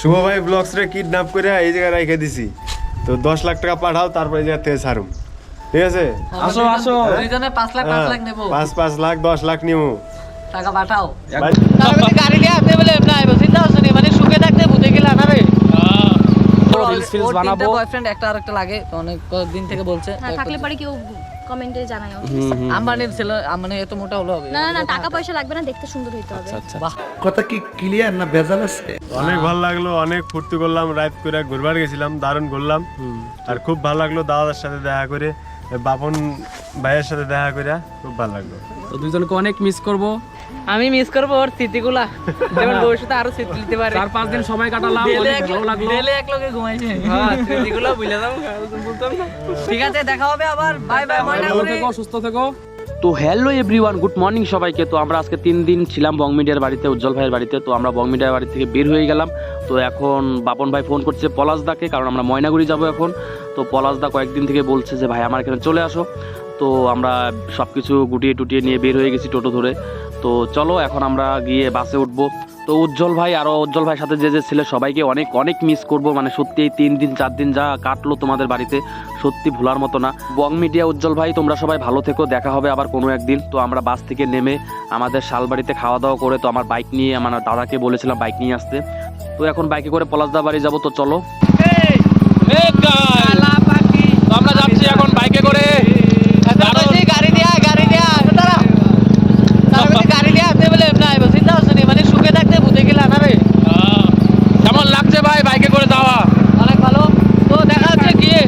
শুভ ভাই ব্লগস রে কিডন্যাপ করে এই জায়গায় রেখে দিছি, তো 10 লাখ টাকা পাঠাও, তারপরে এই জায়গা থেকে ছাড়ুম, ঠিক আছে? আসো আসো, দুইজনে 5 লাখ নেব। 5 লাখ 10 লাখ নিমু, টাকা পাঠাও। ভাই তারপরে গাড়ি নিয়ে আপনি বলে এমনি আইবো, চিন্তা করছেন মানে সুখে থাকতে ভূতে গেলে না রে। রিলস বানাবো। বয়ফ্রেন্ড একটা আরেকটা লাগে, তো অনেক দিন থেকে বলছে। হ্যাঁ, থাকলে পরে কেউ কমেন্টে জানায়। আম্বানির ছেলে, মানে এত মোটা হলে হবে না না, টাকা পয়সা লাগবে না, দেখতে সুন্দর হইতে হবে। আচ্ছা কথা কি ক্লিয়ার না ভেজাল আছে? অনেক ভালো লাগলো, অনেক ফুর্তি করলাম, রাত করে ঘুরবার গেছিলাম, দারুণ ঘুরলাম। আর খুব ভালো লাগলো দাদার সাথে দেখা করে, বাপন ভাইয়ের সাথে দেখা করে খুব ভালো লাগলো। তো দুইজনকে অনেক মিস করব। আমি মিস করবো ওর স্মৃতিগুলা, যেমন ভবিষ্যতে আরো স্মৃতি নিতে পারে। 4-5 দিন সময় কাটালাম, অনেক ভালো লাগলো। ডেলে এক লগে ঘুমাইছি, হ্যাঁ স্মৃতিগুলো ভুলে যাবো, বলতাম না। ঠিক আছে, দেখা হবে আবার, বাই বাই, ভালো থেকো, সুস্থ থেকো। তো হ্যালো এভরিওয়ান, গুড মর্নিং সবাইকে। তো আমরা আজকে 3 দিন ছিলাম বং মিডিয়ার বাড়িতে, উজ্জ্বল ভাইয়ের বাড়িতে। তো আমরা বং মিডিয়ার বাড়ি থেকে বের হয়ে গেলাম। তো এখন বাপন ভাই ফোন করছে পলাশদাকে, কারণ আমরা ময়নাগুড়ি যাব এখন। তো পলাশদা কয়েকদিন থেকে বলছে যে ভাই আমার এখানে চলে আসো। তো আমরা সব কিছু গুটিয়ে টুটিয়ে নিয়ে বের হয়ে গেছি টোটো ধরে। তো চলো এখন আমরা গিয়ে বাসে উঠবো। তো উজ্জ্বল ভাই আরও উজ্জ্বল ভাইয়ের সাথে যে ছিল সবাইকে অনেক অনেক মিস করব। মানে সত্যি এই 3 দিন 4 দিন যা কাটলো তোমাদের বাড়িতে, সত্যি ভোলার মতো না। বং মিডিয়া উজ্জ্বল ভাই, তোমরা সবাই ভালো থেকো, দেখা হবে আবার কোনো একদিন। তো আমরা বাস থেকে নেমে আমাদের শালবাড়িতে খাওয়া দাওয়া করে, তো আমার বাইক নিয়ে, আমার দাদাকে বলেছিলাম বাইক নিয়ে আসতে। তো এখন বাইকে করে পলাশদা বাড়ি যাবো। তো চলো, আমরা যাচ্ছি এখন বাইকে করে। গাড়ি দিয়া গাড়ি দিয়া আপনি বলে এমনি আইবো, চিন্তা করছেন মানে সুখে থাকতে ভূতে গেলে না রে। কেমন লাগছে ভাই বাইকে করে যাওয়া? অনেক ভালো। তো দেখা হচ্ছে গিয়ে।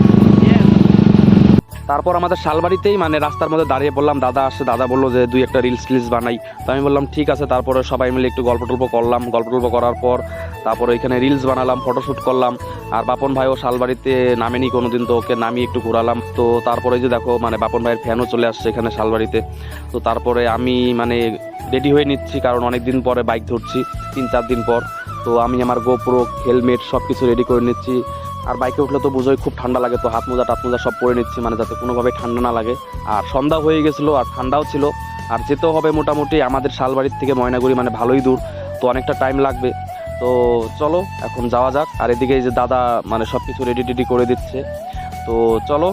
তারপর আমাদের শালবাড়িতেই মানে রাস্তার মধ্যে দাঁড়িয়ে বললাম, দাদা আসছে, দাদা বললো যে 2-1টা রিলস বানাই। তো আমি বললাম ঠিক আছে। তারপরে সবাই মিলে একটু গল্প টল্প করলাম, গল্প টল্প করার পর তারপরে এখানে রিলস বানালাম, ফটোশ্যুট করলাম। আর বাপন ভাইও শালবাড়িতে নামেনি কোনোদিন, তো ওকে নামিয়ে একটু ঘোরালাম। তো তারপরে যে দেখো মানে বাপন ভাইয়ের ফ্যানও চলে আসছে এখানে শালবাড়িতে। তো তারপরে আমি মানে রেডি হয়ে নিচ্ছি, কারণ অনেক দিন পরে বাইক ধরছি, 3-4 দিন পর। তো আমি আমার গোপ্রো, হেলমেট সব কিছু রেডি করে নিচ্ছি। আর বাইকে উঠলে তো বুঝোই খুব ঠান্ডা লাগে, তো হাত মোজা টাত মোজা সব পরে নিচ্ছি, মানে যাতে কোনোভাবে ঠান্ডা না লাগে। আর সন্ধ্যা হয়ে গেছিলো আর ঠান্ডাও ছিল। আর যেতেও হবে মোটামুটি আমাদের শালবাড়ির থেকে ময়নাগুড়ি, মানে ভালোই দূর, তো অনেকটা টাইম লাগবে। তো চলো এখন যাওয়া যাক। আর এদিকে এই যে দাদা মানে সব কিছু রেডি টেডি করে দিচ্ছে। তো চলো,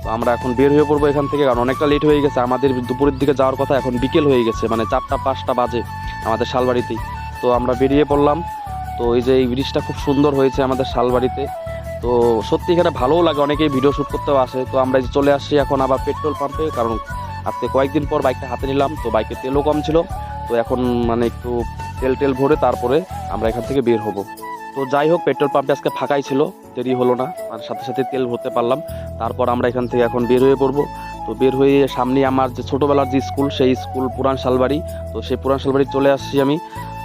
তো আমরা এখন বের হয়ে পড়বো এখান থেকে, কারণ অনেকটা লেট হয়ে গেছে। আমাদের দুপুরের দিকে যাওয়ার কথা, এখন বিকেল হয়ে গেছে, মানে 4টা-5টা বাজে আমাদের শালবাড়িতেই। তো আমরা বেরিয়ে পড়লাম। তো এই যে এই ব্রিজটা খুব সুন্দর হয়েছে আমাদের শালবাড়িতে। তো সত্যি এখানে ভালোও লাগে, অনেকেই ভিডিও শ্যুট করতেও আসে। তো আমরা চলে আসছি এখন আবার পেট্রোল পাম্পে, কারণ আজকে কয়েকদিন পর বাইকটা হাতে নিলাম, তো বাইকে তেলও কম ছিল। তো এখন মানে একটু তেল ভরে তারপরে আমরা এখান থেকে বের হব। তো যাই হোক, পেট্রোল পাম্পে আজকে ফাঁকাই ছিল, দেরি হলো না, আর সাথে সাথে তেল ভরতে পারলাম। তারপর আমরা এখান থেকে এখন বের হয়ে পড়বো। তো বের হয়ে সামনে আমার যে ছোটোবেলার যে স্কুল, সেই স্কুল পুরান শালবাড়ি। তো সেই পুরান শালবাড়ি চলে আসছি আমি।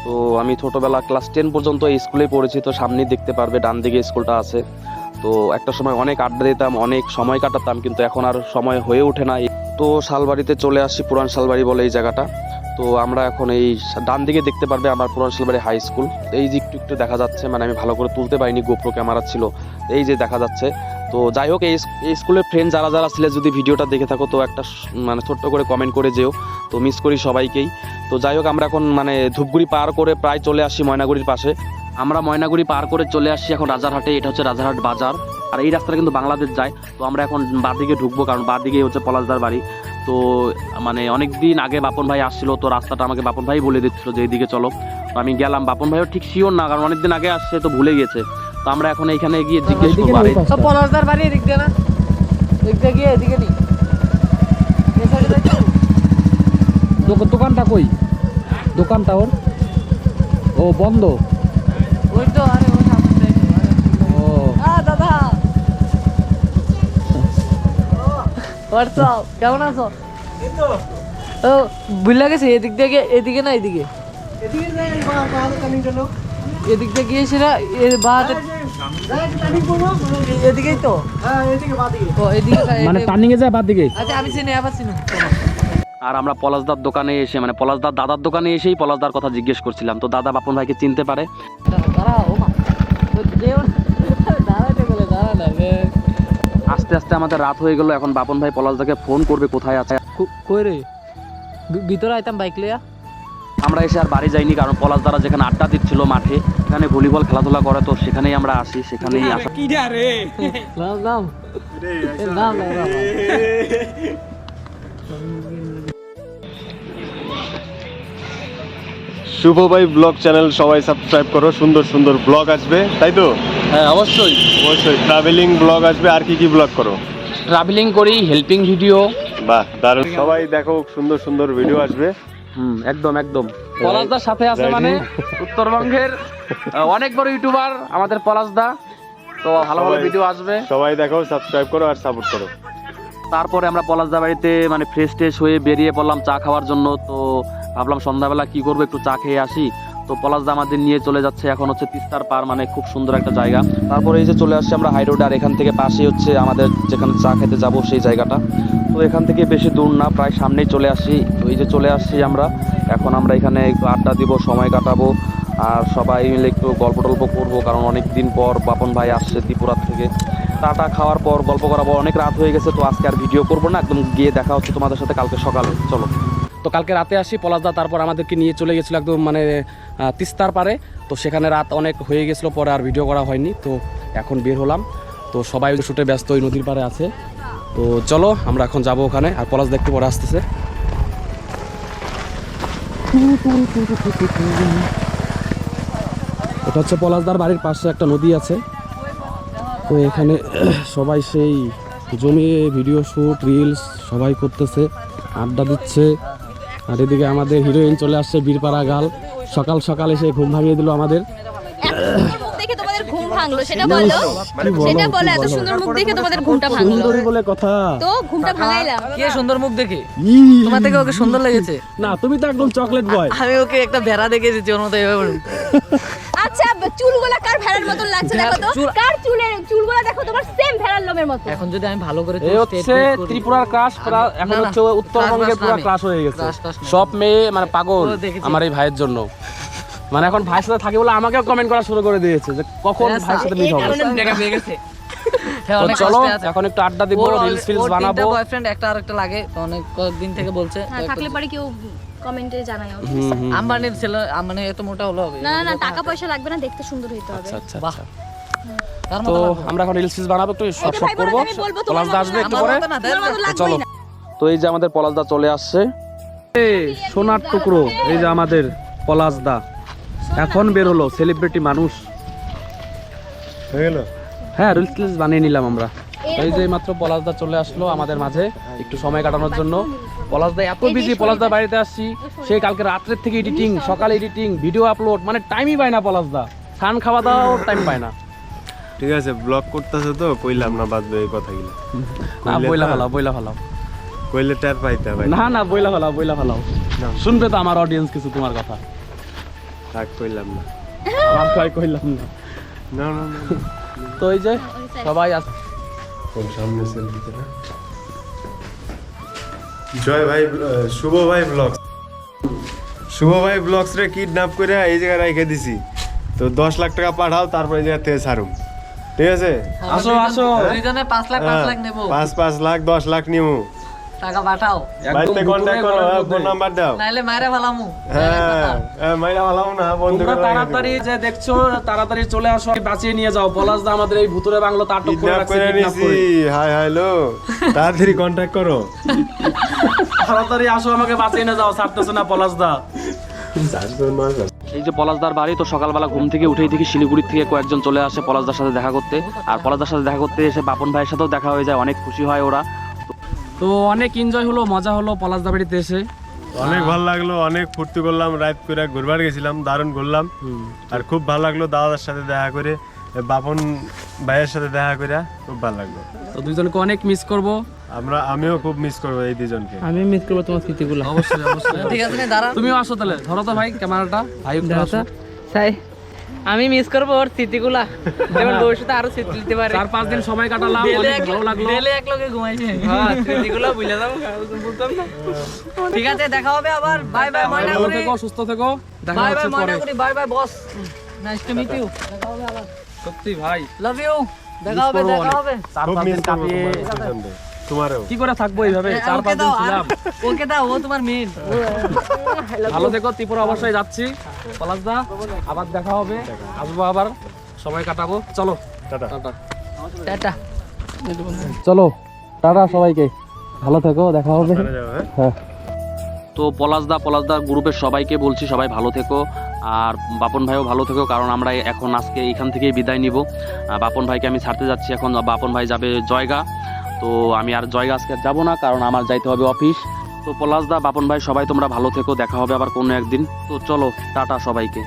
তো আমি ছোটোবেলা ক্লাস 10 পর্যন্ত এই স্কুলেই পড়েছি। তো সামনেই দেখতে পারবে ডান দিকে স্কুলটা আছে। তো একটা সময় অনেক আড্ডা দিতাম, অনেক সময় কাটাতাম, কিন্তু এখন আর সময় হয়ে ওঠে না। তো শালবাড়িতে চলে আসছি, পুরান শালবাড়ি বলে এই জায়গাটা। তো আমরা এখন এই ডান দিকে দেখতে পারবে আমার পুরান শালবাড়ি হাই স্কুল। এই যে একটু একটু দেখা যাচ্ছে, মানে আমি ভালো করে তুলতে পারিনি, গোপ্রো ক্যামেরা ছিল, এই যে দেখা যাচ্ছে। তো যাই হোক, এই স্কুলের ফ্রেন্ড যারা যারা ছিলে, যদি ভিডিওটা দেখে থাকো তো একটা মানে ছোট্ট করে কমেন্ট করে যেও। তো মিস করি সবাইকেই। তো যাই হোক, আমরা এখন মানে ধূপগুড়ি পার করে প্রায় চলে আসছি ময়নাগুড়ির পাশে। আমরা ময়নাগুড়ি পার করে চলে আসছি এখন রাজারহাটে। এটা হচ্ছে রাজারহাট বাজার, আর এই রাস্তাটা কিন্তু বাংলাদেশ যায়। তো আমরা এখন বাঁদিকে ঢুকবো, কারণ বাঁদিকে হচ্ছে পলাশদার বাড়ি। তো মানে অনেক দিন আগে বাপন ভাই আসছিল, তো রাস্তাটা আমাকে বাপন ভাই বলে দিচ্ছিল যে এইদিকে চলো। তো আমি গেলাম, বাপন ভাইও ঠিক শিওর না, কারণ অনেকদিন আগে আসছে তো ভুলে গেছে। তো আমরা এখন এইখানে গিয়ে জিজ্ঞেস করবো। সব পলাশদার বাড়ি এদিক দিয়ে না, এদিকে গিয়ে এদিকে নি। দোকানটা কই? দোকানটা ওর ও বন্ধ। ওই তো, আরে ওই সামনে। ও দাদা, হোয়াটসঅ্যাপ, কেমন আছো? ও ভুলে গেছি, এদিক দিয়ে, এদিকে না এদিকে, এদিক দিয়ে গিয়েছিল এদিকেই তো। ও এদিকে মানে টার্নিং এ যায় বাদ দিকে। আচ্ছা আমি চিনি, আবার চিনি। আর আমরা পলাশদার দোকানে এসে, মানে পলাশদার দাদার দোকানে এসেই পলাশদার কথা জিজ্ঞেস করছিলাম। তো দাদা বাপন ভাইকে চিনতে পারে। আস্তে আস্তে আমাদের রাত হয়ে গেল। এখন বাপন ভাই পলাশদাকে ফোন করবে কোথায় আছে। কই রে? ভিতরে আইতাম বাইক লিয়া। আমরা এসে আর বাড়ি যাইনি, কারণ পলাশ দ্বারা যেখানে আড্ডা দিচ্ছিল মাঠে, এখানে ভলিবল খেলাধুলা করে, তো সেখানেই আমরা আসি, সেখানেই আসা। নাম নাম শুভ ভাই ব্লগ চ্যানেল সবাই সাবস্ক্রাইব করো, সুন্দর সুন্দর ব্লগ আসবে, তাই তো? হ্যাঁ অবশ্যই অবশ্যই ট্রাভেলিং ব্লগ আসবে। আর কি কি ব্লগ করো? ট্রাভেলিং করি, হেল্পিং ভিডিও। বাহ দারুণ, সবাই দেখো সুন্দর সুন্দর ভিডিও আসবে। একদম একদম। পলাশদার সাথে আছে মানে উত্তরবঙ্গের অনেক বড় ইউটিউবার আমাদের পলাশদা, তো ভালো ভালো ভিডিও আসবে। সবাই দেখো, সাবস্ক্রাইব করো আর সাপোর্ট করো। তারপরে আমরা পলাশদা বাড়িতে মানে ফ্রেশ ট্রেশ হয়ে বেরিয়ে পড়লাম চা খাওয়ার জন্য। তো ভাবলাম সন্ধ্যাবেলা কি করবো, একটু চা খেয়ে আসি। তো পলাশদা আমাদের নিয়ে চলে যাচ্ছে, এখন হচ্ছে তিস্তার পার, মানে খুব সুন্দর একটা জায়গা। তারপরে এই যে চলে আসছি আমরা হাই রোডে, আর এখান থেকে পাশে হচ্ছে আমাদের যেখানে চা খেতে যাব সেই জায়গাটা। তো এখান থেকে বেশি দূর না, প্রায় সামনেই চলে আসি। তো এই যে চলে আসছি আমরা, এখন আমরা এখানে একটু আড্ডা দিব, সময় কাটাবো, আর সবাই মিলে একটু গল্প টল্প করবো, কারণ অনেক দিন পর বাপন ভাই আসছে ত্রিপুরার থেকে। টাটা খাওয়ার পর গল্প করাবো, অনেক রাত হয়ে গেছে, তো আজকে আর ভিডিও করবো না, একদম গিয়ে দেখা হচ্ছে তোমাদের সাথে কালকে সকালে। চলো। তো কালকে রাতে আসি, পলাশদা তারপর আমাদেরকে নিয়ে চলে গেছিলো একদম মানে তিস্তার পারে। তো সেখানে রাত অনেক হয়ে গেছিলো, পরে আর ভিডিও করা হয়নি। তো এখন বের হলাম, তো সবাই শুটে ব্যস্ত, ওই নদীর পারে আছে। তো চলো আমরা এখন যাব ওখানে, আর পলাশ দেখতে পরে আসতেছে। এটা হচ্ছে পলাশদার বাড়ির পাশে একটা নদী আছে। তো এখানে সবাই সেই জমিয়ে ভিডিও শ্যুট রিলস সবাই করতেছে, আড্ডা দিচ্ছে। আর এদিকে আমাদের হিরোইন চলে আসছে, বীরপাড়া গাল, সকাল সকাল এসে ঘুম ভাঙিয়ে দিল আমাদের। মুখ দেখে তোমাদের ঘুম ভাঙলো সেটা বলো, সেটা বলো, এত সুন্দর মুখ দেখে তোমাদের ঘুমটা ভাঙলো। সুন্দরী বলে কথা, তো ঘুমটা ভাঙাইলাম। কে সুন্দর মুখ দেখে? ই, তোমার থেকে ওকে সুন্দর লেগেছে? না তুমি তো একদম চকলেট বয়। আমি ওকে একটা ভেড়া দেখে এসেছি, ওর মতো এভাবে। আচ্ছা চুলগুলা কার ভেড়ার মতো লাগছে দেখো তো, কার চুলগুলা দেখো তোমার সেম ভেড়ার লোমের মতো। এখন যদি আমি ভালো করে এই হচ্ছে ত্রিপুরার ক্রাশ, এখন হচ্ছে উত্তরবঙ্গের পুরো ক্রাশ হয়ে গেছে। সব মেয়ে মানে পাগল আমার এই ভাইয়ের জন্য, মানে এখন ভাইয়ের সাথে থাকে বলে আমাকেও কমেন্ট করা শুরু করে দিয়েছে যে কখন ভাইয়ের সাথে মিট হবে। দেখা পেয়ে গেছে। তো চলো এখন একটু আড্ডা দিব, রিলস ফিলস বানাবো। বয়ফ্রেন্ড একটা আরেকটা লাগে, তো অনেক দিন থেকে বলছে। হ্যাঁ থাকলে পরে কেউ কমেন্টে জানাও। আম্বানির ছেলে, মানে এত মোটা হলো হবে না না না, টাকা পয়সা লাগবে না, দেখতে সুন্দর হইতে হবে। আচ্ছা বাহ। আচ্ছা। তার তো মতো আমরা এখন রিলস ফিলস বানাবো, একটু শর্ট এটা শর্ট ভাই বলে করবো। আমি বলবো, তোমার পলাশদা আসবে একটু পরে। তোমার মতো লাগবেই চলো। না। তো এই যে আমাদের পলাশদা চলে আসছে। সোনার টুকরো, এই যে আমাদের পলাশদা এখন বের হলো, সেলিব্রিটি মানুষ। হয়ে গেল? হ্যাঁ রিলস টিলস বানিয়ে নিলাম আমরা। এই যে মাত্র পলাশদা চলে আসলো আমাদের মাঝে একটু সময় কাটানোর জন্য। পলাশদা এত বিজি, পলাশদা বাড়িতে আসছি সেই কালকে রাত্রের থেকে এডিটিং, সকালে এডিটিং, ভিডিও আপলোড, মানে টাইমই পায় না পলাশদা। খান খাওয়া দাওয়াও টাইম পায় না। ঠিক আছে, ব্লগ করতেছে তো কইলাম না, বাদবে এই কথাগুলো। না বইলা ফেলাও, বইলা ফেলাও। কইলে টের পাইতে ভাই। না না বইলা ফেলাও, বইলা ফেলাও। শুনবে তো আমার অডিয়েন্স কিছু তোমার কথা। থাক কইলাম না। আমার কই কইলাম না। না না না। তো এই যে সবাই কোন সামনে সেলফিতে না? জয় ভাই, শুভ ভাই ব্লগস, শুভ ভাই ব্লগস রে কিডন্যাপ করে এই জায়গায় রেখে দিছি। তো 10 লাখ টাকা পাঠাও, তারপর এই জায়গা থেকে ছাড়ুম। ঠিক আছে? আসো আসো। দুইজনে 5 লাখ নেব। 5 লাখ 10 লাখ নিমু। টাকা পাঠাও, ভাইতে কন্টাক্ট করো, ফোন নাম্বার দাও। নাইলে মাইরা ফেলামু। হ্যাঁ মাইরা ভালাও না, বন্ধু তোমরা তাড়াতাড়ি যে দেখছো তাড়াতাড়ি চলে আসো, বাঁচিয়ে নিয়ে যাও। পলাশদা আমাদের এই ভুতুরে বাংলো আটক করে কিডন্যাপ রাখছে, করে kidnap নিছি। করে। হাই হ্যালো, তাড়াতাড়ি কন্টাক্ট করো। তাড়াতাড়ি আসো, আমাকে বাঁচিয়ে নিয়ে যাও, ছাড়তেছে না পলাশদা। এই যে পলাশদার বাড়ি, তো সকালবেলা ঘুম থেকে উঠেই দেখি শিলিগুড়ি থেকে কয়েকজন চলে আসে পলাশদার সাথে দেখা করতে। আর পলাশদার সাথে দেখা করতে এসে বাপন ভাইয়ের সাথেও দেখা হয়ে যায়, অনেক খুশি হয় ওরা। তো অনেক এনজয় হলো, মজা হলো পলাশদা বাড়িতে এসে। অনেক ভালো লাগলো, অনেক ফুর্তি করলাম, রাত করে ঘুরবার গেছিলাম, দারুণ ঘুরলাম। আর খুব ভালো লাগলো দাদার সাথে দেখা করে, বাপন ভাইয়ের সাথে দেখা করে খুব ভালো লাগলো। তো দুইজনকে অনেক মিস করব। আমিও খুব মিস করবো এই দুজনকে। আমি মিস করবো তোমার স্মৃতিগুলো। অবশ্যই অবশ্যই। ঠিক আছে, দাঁড়া। তুমিও আসো তাহলে, ধরো তো ভাই ক্যামেরাটা, ভাই একটু আসো। তাই আমি মিস করবো ওর স্মৃতিগুলা, যেমন ওর সাথে আরো স্মৃতি দিতে পারে। 4-5 দিন সময় কাটালাম, অনেক ভালো লাগলো। ডেলে এক লগে ঘুমাইছে। হ্যাঁ, স্মৃতিগুলা ভুলে যাবো, বলতাম না। ঠিক আছে, দেখা হবে আবার। বাই বাই ময়না ভালো করি। থেকো, সুস্থ থেকো, দেখা বাই বাই হচ্ছে ময়না পরে। করি। Bye bye boss, nice to meet you. দেখা হবে আবার। সত্যি ভাই লাভ ইউ। দেখা হবে, দেখা হবে। খুব 4-5 মিস দিন করবো কাটিয়ে তোমার দুজনকে। তোমারও। কি করে থাকবো এইভাবে? 4-5 দিন ছিলাম। ওকে দাও, ও তোমার মেন। ভালো থেকো, ত্রিপুরা অবশ্যই যাচ্ছি। পলাশদা, আবার দেখা হবে, আসবো আবার, সময় কাটাবো। চলো টাটা। টাটা। টাটা। চলো টাটা সবাইকে, ভালো থেকো, দেখা হবে। চলে যাও, হ্যাঁ। হ্যাঁ। তো পলাশদা গ্রুপের সবাইকে বলছি সবাই ভালো থেকো, আর বাপন ভাইও ভালো থেকো, কারণ আমরা এখন আজকে এখান থেকেই বিদায় নিব। বাপন ভাইকে আমি ছাড়তে যাচ্ছি এখন, বাপন ভাই যাবে জয়গা। তো আমি আর জয়গা আজকে আর যাবো না, কারণ আমার যাইতে হবে অফিস। তো পলাশদা, বাপন ভাই সবাই তোমরা ভালো থেকো, দেখা হবে আবার কোনো একদিন। তো চলো টাটা সবাইকে।